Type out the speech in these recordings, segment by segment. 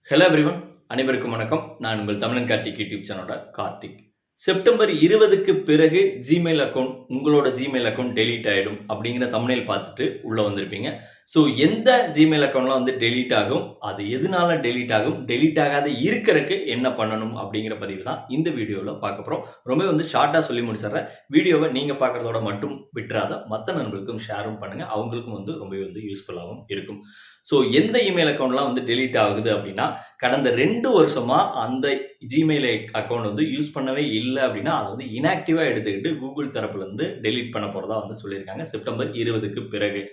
Hello everyone, அனைவருக்கும் வணக்கம். நான் உங்கள் தமிழன் கார்த்திக் யூடியூப் சேனலோட கார்த்திக். செப்டம்பர் 20க்கு பிறகு ஜிமெயில் அக்கௌண்ட் உங்களோட ஜிமெயில் அக்கௌண்ட் டெலீட் ஆகிடும் அப்படிங்கிற தம்ப்நெயில் பார்த்துட்டு உள்ளே வந்திருப்பீங்க. ஸோ எந்த ஜிமெயில் அக்கௌண்ட்லாம் வந்து டெலீட் ஆகும், அது எதனால டெலீட் ஆகும், டெலீட் ஆகாத இருக்கிறதுக்கு என்ன பண்ணணும் அப்படிங்கிற பதிவு தான் இந்த வீடியோவில் பார்க்க போகிறோம். ரொம்ப வந்து ஷார்ட்டாக சொல்லி முடிச்சிடுறேன். வீடியோவை நீங்கள் பார்க்குறதோட மட்டும் விட்டுறாத, மற்ற நண்பர்களுக்கும் ஷேரும் பண்ணுங்கள். அவங்களுக்கும் வந்து ரொம்பவே வந்து யூஸ்ஃபுல்லாகவும் இருக்கும். ஸோ எந்த இமெயில் அக்கௌண்ட்லாம் வந்து டெலீட் ஆகுது அப்படின்னா, கடந்த 2 வருஷமா அந்த ஜிமெயில் அக்கௌண்ட் வந்து யூஸ் பண்ணவே இல்லை அப்படின்னா அதை வந்து இன்ஆக்டிவாக எடுத்துக்கிட்டு கூகுள் தரப்புலேருந்து டெலீட் பண்ண போகிறதா வந்து சொல்லியிருக்காங்க செப்டம்பர் 20க்கு பிறகு.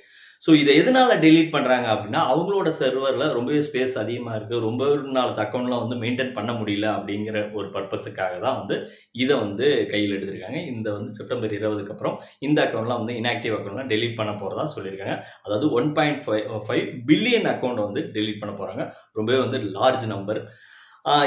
ஸோ இதை எதனால டெலீட் பண்ணுறாங்க அப்படின்னா, அவங்களோட சர்வரில் ரொம்பவே ஸ்பேஸ் அதிகமாக இருக்குது, ரொம்ப நாள் அக்கௌண்ட்லாம் வந்து மெயின்டைன் பண்ண முடியல அப்படிங்கிற ஒரு பர்பஸுக்காக தான் வந்து இதை வந்து கையில் எடுத்திருக்காங்க. இந்த வந்து செப்டம்பர் 20க்கு அப்புறம் இந்த அக்கௌண்ட்லாம் வந்து இன்ஆக்டிவ் அக்கௌண்ட்லாம் டெலீட் பண்ண போகிறதா சொல்லியிருக்காங்க. அதாவது 1.5 பில்லியன் அக்கௌண்ட் வந்து டெலீட் பண்ண போகிறாங்க. ரொம்பவே வந்து லார்ஜ் நம்பர்.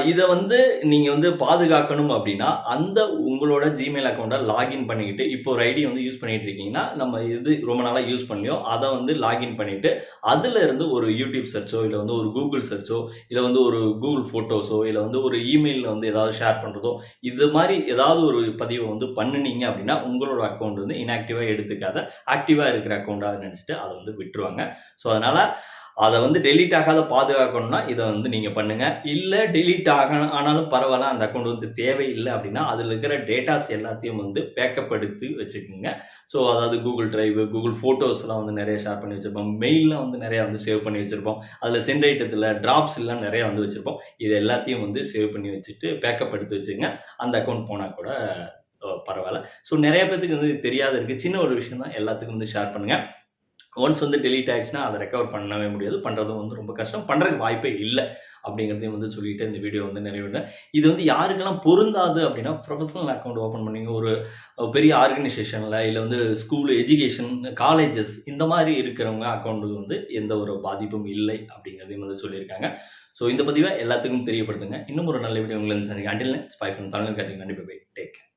இதை வந்து நீங்கள் வந்து பாதுகாக்கணும் அப்படின்னா, அந்த உங்களோட ஜிமெயில் அக்கௌண்ட்டை லாகின் பண்ணிக்கிட்டு, இப்போ ஒரு ஐடி வந்து யூஸ் பண்ணிட்டு இருக்கீங்கன்னா, நம்ம எது ரொம்ப நாளாக யூஸ் பண்ணலையோ அதை வந்து லாகின் பண்ணிவிட்டு, அதில் இருந்து ஒரு யூடியூப் சர்ச்சோ, இல்லை வந்து ஒரு கூகுள் சர்ச்சோ, இல்லை வந்து ஒரு கூகுள் ஃபோட்டோஸோ, இல்லை வந்து ஒரு இமெயிலில் வந்து ஏதாவது ஷேர் பண்ணுறதோ, இது மாதிரி ஏதாவது ஒரு பதிவை வந்து பண்ணினீங்க அப்படின்னா, உங்களோட அக்கௌண்ட் வந்து இன்ஆக்டிவாக எடுத்துக்காத, ஆக்டிவாக இருக்கிற அக்கௌண்ட்டாக நினச்சிட்டு அதை வந்து விட்டுருவாங்க. ஸோ அதனால் அதை வந்து டெலீட் ஆகாத பாதுகாக்கணும்னா இதை வந்து நீங்கள் பண்ணுங்கள். இல்லை டெலீட் ஆனாலும் பரவாயில்ல, அந்த அக்கௌண்ட் வந்து தேவையில்லை அப்படின்னா, அதில் இருக்கிற டேட்டாஸ் எல்லாத்தையும் வந்து பேக்கப் எடுத்து வச்சுக்கோங்க. ஸோ அதாவது கூகுள் டிரைவ், கூகுள் ஃபோட்டோஸ்லாம் வந்து நிறைய ஷேர் பண்ணி வச்சுருப்போம், மெயிலெலாம் வந்து நிறையா வந்து சேவ் பண்ணி வச்சுருப்போம், அதில் சென்ட் ஐட்டத்தில் ட்ராப்ஸ் எல்லாம் நிறையா வந்து வச்சுருப்போம். இது எல்லாத்தையும் வந்து சேவ் பண்ணி வச்சுட்டு பேக்கப் எடுத்து வச்சுக்கோங்க. அந்த அக்கௌண்ட் போனால் கூட பரவாயில்ல. ஸோ நிறைய பேத்துக்கு வந்து தெரியாத இருக்குது. சின்ன ஒரு விஷயம் தான், எல்லாத்துக்கும் வந்து ஷேர் பண்ணுங்கள். ஒன்ஸ் வந்து டெலீட் ஆகிடுச்சுன்னா அதை ரெக்கவர் பண்ணவே முடியாது, பண்ணுறதும் வந்து ரொம்ப கஷ்டம், பண்ணுறதுக்கு வாய்ப்பே இல்லை அப்படிங்கிறதையும் வந்து சொல்லிட்டு இந்த வீடியோ வந்து நிறைவேறேன். இது வந்து யாருக்கெல்லாம் பொருந்தாது அப்படின்னா, ப்ரொஃபஷனல் அக்கௌண்ட் ஓப்பன் பண்ணிங்க ஒரு பெரிய ஆர்கனைசேஷனில், இல்லை வந்து ஸ்கூல், எஜுகேஷன், காலேஜஸ் இந்த மாதிரி இருக்கிறவங்க அக்கௌண்ட்டுக்கு வந்து எந்த ஒரு பாதிப்பும் இல்லை அப்படிங்கிறதையும் வந்து சொல்லியிருக்காங்க. ஸோ இந்த பதிவை எல்லாத்துக்கும் தெரியப்படுத்துங்க. இன்னும் ஒரு நல்ல வீடியோ உங்களுக்கு சந்திக்க. Until next by from Tamil Karthik. நன்றி, பை. Take care.